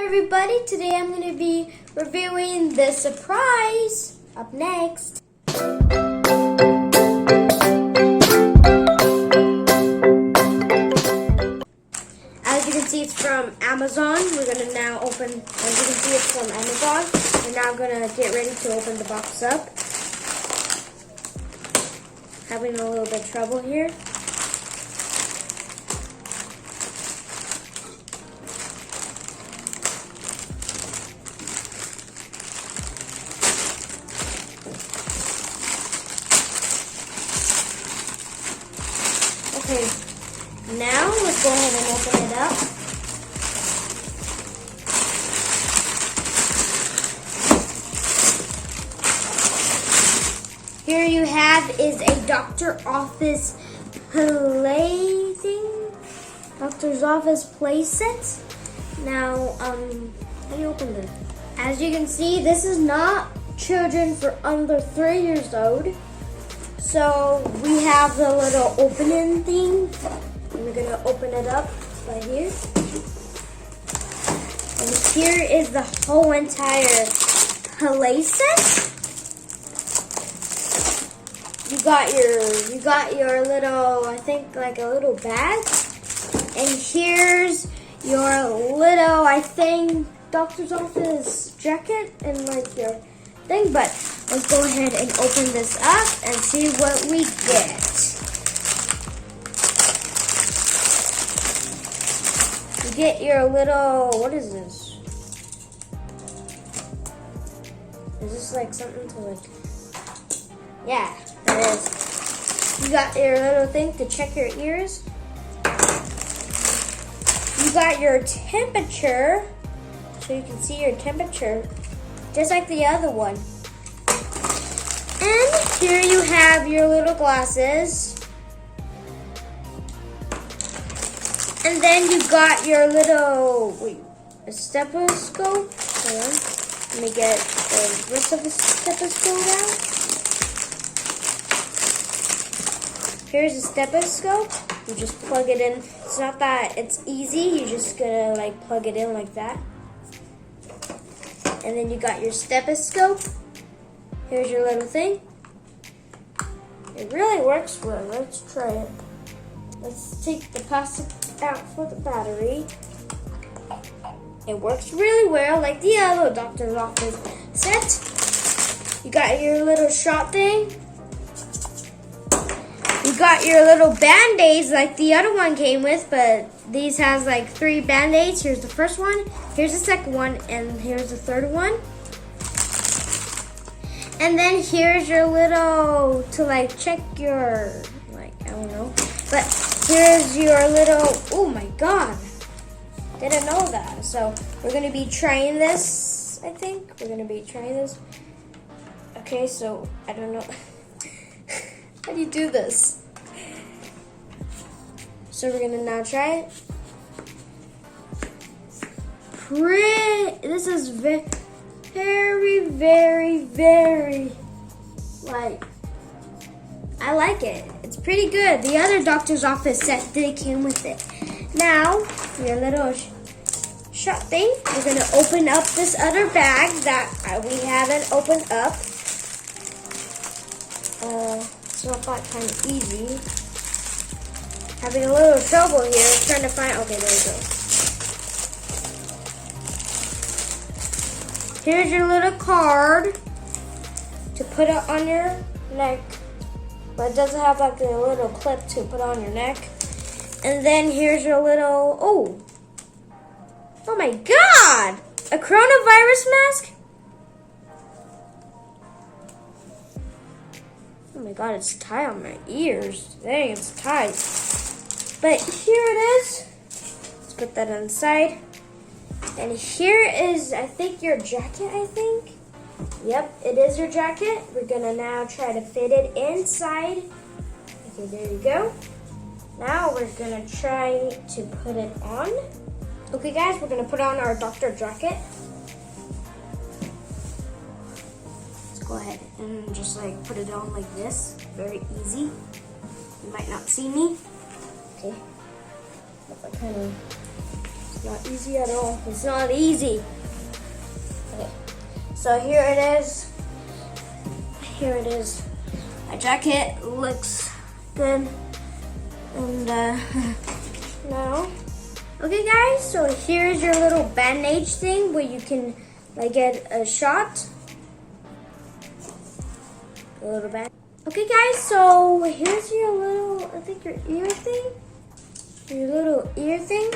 everybody, today I'm going to be reviewing the surprise up next. As you can see, it's from Amazon. We're going to now open, as you can see, it's from Amazon. We're now going to get ready to open the box up. Having a little bit of trouble here. Okay, now let's go ahead and open it up. Here you have is a doctor office doctor's office playset. Now, how do you open this? As you can see, this is not children for under 3 years old. So we have the little opening thing. And we're gonna open it up right here. And here is the whole entire playset. You got your little, I think like a little bag. And here's your little, I think, doctor's office jacket and like your thing. But let's go ahead and open this up and see what we get. You get your little, what is this? Is this like something to like, yeah, it is. You got your little thing to check your ears. You got your temperature, so you can see your temperature, just like the other one. And here you have your little glasses. And then you got your little, a stethoscope. Hold on. Let me get the rest of the stethoscope out. Here's a stethoscope. You just plug it in. It's not that it's easy. You just gotta like plug it in like that. And then you got your stethoscope. Here's your little thing. It really works well. Let's try it. Let's take the plastic out for the battery. It works really well, like the other doctor's office set. You got your little shot thing. You got your little band-aids like the other one came with, but these has like 3 band-aids. Here's the first one, here's the second one, and here's the third one. And then here's your little, to like check your, like, I don't know. But here's your little, oh my God. Didn't know that. So we're gonna be trying this, I think. We're gonna be trying this. Okay, so I don't know. How do you do this? So we're gonna now try it. This is very, like, I like it. It's pretty good. The other doctor's office set that came with it. Now, your little shot thing. We're gonna open up this other bag that we haven't opened up. It's not that kind of easy. Having a little trouble here, trying to find, okay, there we go. Here's your little card to put it on your neck, but it doesn't have like a little clip to put on your neck. And then here's your little, oh my God, a coronavirus mask? Oh my God, it's tied on my ears. Dang, it's tight. But here it is. Let's put that inside. And here is, I think, your jacket, I think. Yep, it is your jacket. We're gonna now try to fit it inside. Okay, there you go. Now we're gonna try to put it on. Okay guys, we're gonna put on our doctor jacket. Let's go ahead and just like put it on like this. Very easy. You might not see me. Okay. If I kind of Not easy at all. It's not easy. Okay. So here it is. Here it is. My jacket looks good. And now, okay guys, so here's your little bandage thing where you can like get a shot. A little band. Okay guys, so here's your little, I think your ear thing. Your little ear thing.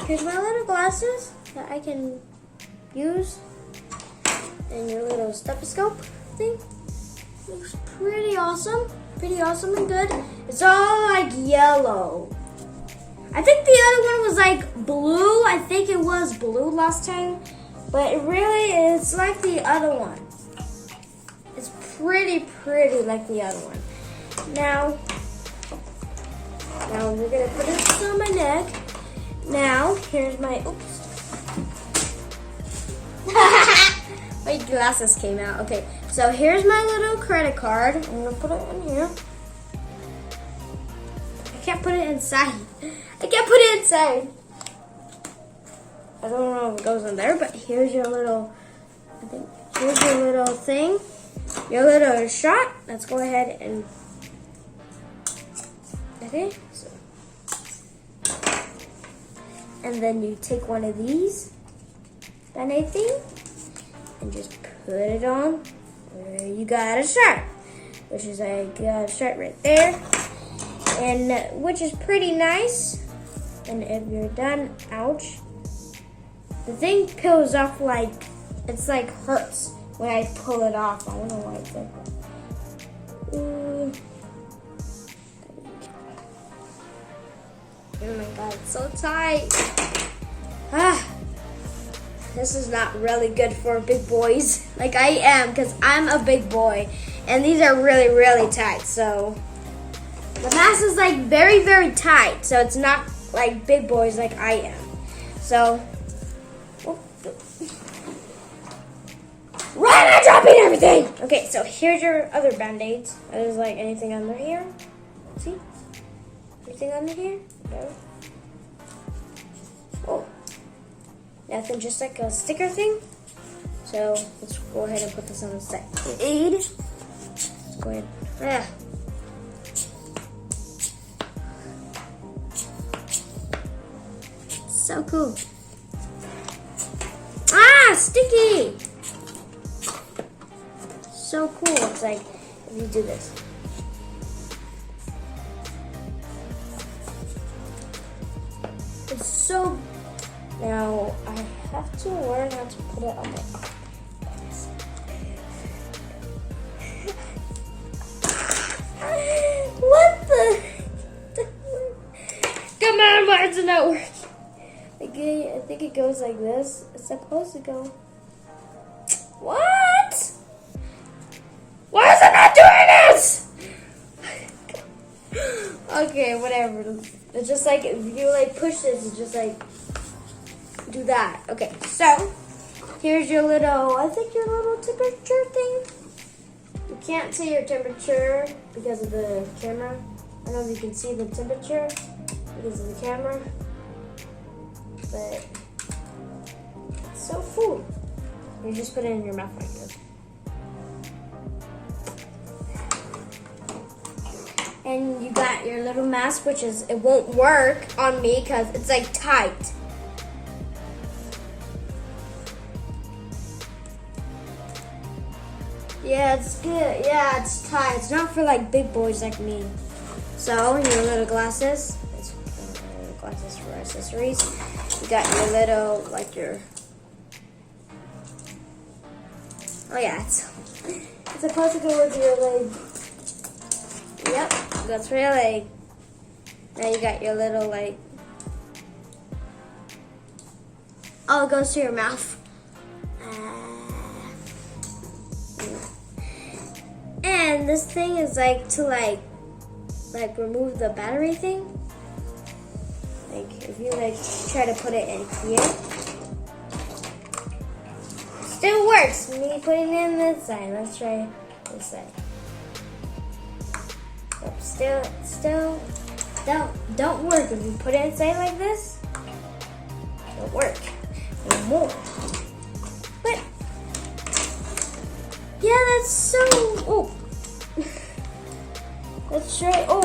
Here's my little glasses that I can use. And your little stethoscope thing. Looks pretty awesome. Pretty awesome and good. It's all like yellow. I think the other one was like blue. I think it was blue last time. But it really is like the other one. It's pretty like the other one. Now we're gonna put this on my neck. Now, here's my, oops. My glasses came out. Okay, so here's my little credit card. I'm gonna put it in here. I can't put it inside. I can't put it inside. I don't know if it goes in there, but here's your little, I think, here's your little thing. Your little shot. Let's go ahead and, okay, so. And then you take one of these Band-Aid thing and just put it on where you got a shirt, which is I got a shirt right there, and which is pretty nice. And if you're done, ouch, the thing peels off like, it's like hurts when I pull it off. I don't know why it's like that. Ooh. Oh my god, it's so tight. This is not really good for big boys like I am, because I'm a big boy and these are really tight. So the mask is like very tight, so it's not like big boys like I am. So run, I'm dropping everything. Okay, so here's your other band-aids. There's like anything under here. See? Anything under here? No. Oh. Nothing, just like a sticker thing. So let's go ahead and put this on the side. Let's go ahead. So cool. Sticky. So cool. It's like if you do this. It's so. Now I have to learn how to put it on my arm. What the? Come on, why is it not working? I think it goes like this. It's supposed to go. What? Why is it not doing this? Okay, whatever. It's just like if you like push this, it's just like do that. Okay, so here's your little, I think your little temperature thing. You can't see your temperature because of the camera. I don't know if you can see the temperature because of the camera, but it's so cool. You just put it in your mouth like this. And you got your little mask, which is, it won't work on me because it's like tight. Yeah, it's good. Yeah, it's tight. It's not for like big boys like me. So, your little glasses. It's little glasses for accessories. You got your little, like your, oh yeah, it's supposed to go with your leg. Yep, that's for your leg. Now you got your little like, oh, it goes to your mouth. And this thing is like to like remove the battery thing. Like if you like try to put it in here, still works. Me putting it in this side. Let's try this side. Yep, still don't work if you put it inside like this. It'll work. And more. But yeah, that's so. Oh, let's try. Oh,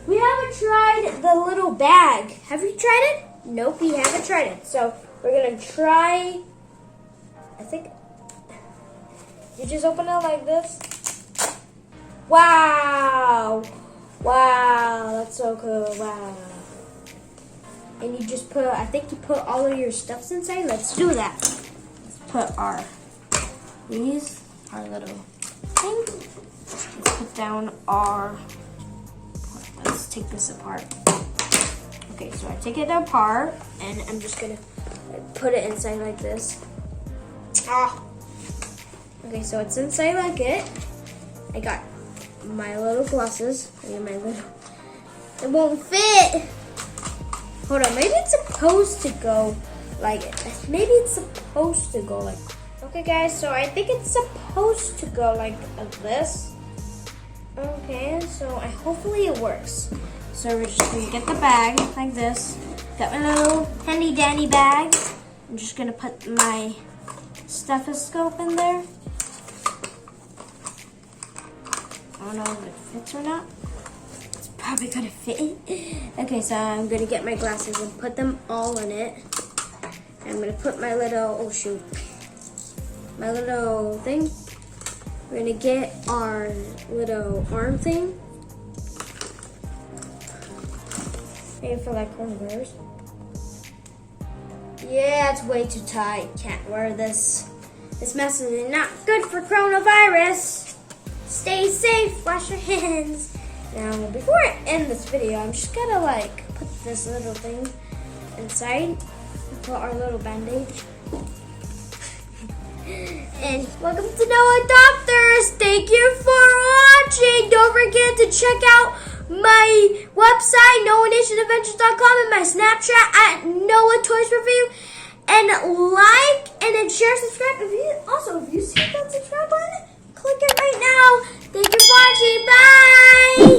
we haven't tried the little bag. Have you tried it? Nope, we haven't tried it. So we're gonna try. I think you just open it like this. Wow! Wow, that's so cool. Wow. And you just put, I think you put all of your stuffs inside. Let's do that. Let's put our little thing. Let's put down our, let's take this apart. Okay, so I take it apart and I'm just gonna put it inside like this. Ah. Okay, so it's inside like it. I got my little glasses. I got my little, it won't fit. Hold on, maybe it's supposed to go like, okay guys, so I think it's supposed to go like this. Okay, so hopefully it works. So we're just gonna get the bag like this. Got my little handy dandy bag. I'm just gonna put my stethoscope in there. I don't know if it fits or not. It's probably gonna fit. Okay, so I'm gonna get my glasses and put them all in it. I'm gonna put my little, oh shoot, my little thing. We're gonna get our little arm thing. Maybe for like coronavirus. Yeah, it's way too tight. Can't wear this. This mess is not good for coronavirus. Stay safe, wash your hands. Now, before I end this video, I'm just gonna like put this little thing inside. Put our little bandage. And welcome to Noah Doctors. Thank you for watching. Don't forget to check out my website, NoahNationAdventures.com, and my Snapchat at Noah Toys Review. And like and then share, subscribe. If you see that subscribe button, click it right now. Thank you for watching. Bye.